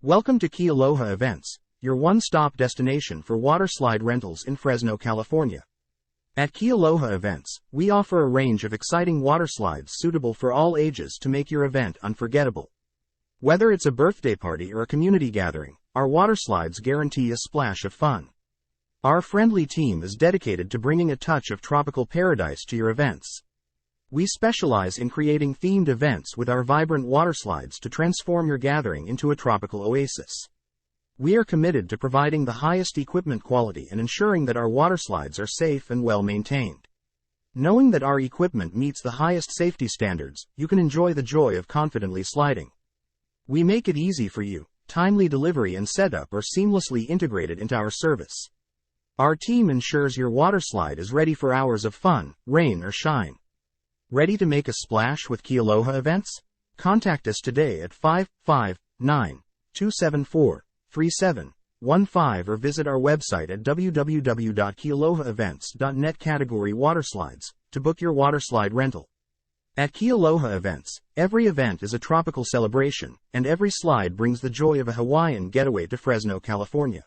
Welcome to Kealoha Events, your one-stop destination for waterslide rentals in Fresno, California. At Kealoha Events, we offer a range of exciting waterslides suitable for all ages to make your event unforgettable. Whether it's a birthday party or a community gathering, our waterslides guarantee a splash of fun. Our friendly team is dedicated to bringing a touch of tropical paradise to your events. We specialize in creating themed events with our vibrant waterslides to transform your gathering into a tropical oasis. We are committed to providing the highest equipment quality and ensuring that our waterslides are safe and well maintained. Knowing that our equipment meets the highest safety standards, you can enjoy the joy of confidently sliding. We make it easy for you. Timely delivery and setup are seamlessly integrated into our service. Our team ensures your waterslide is ready for hours of fun, rain or shine. Ready to make a splash with Kealoha Events? Contact us today at 559-274-3715 or visit our website at www.kealohaevents.net category waterslides to book your waterslide rental. At Kealoha Events, every event is a tropical celebration, and every slide brings the joy of a Hawaiian getaway to Fresno, California.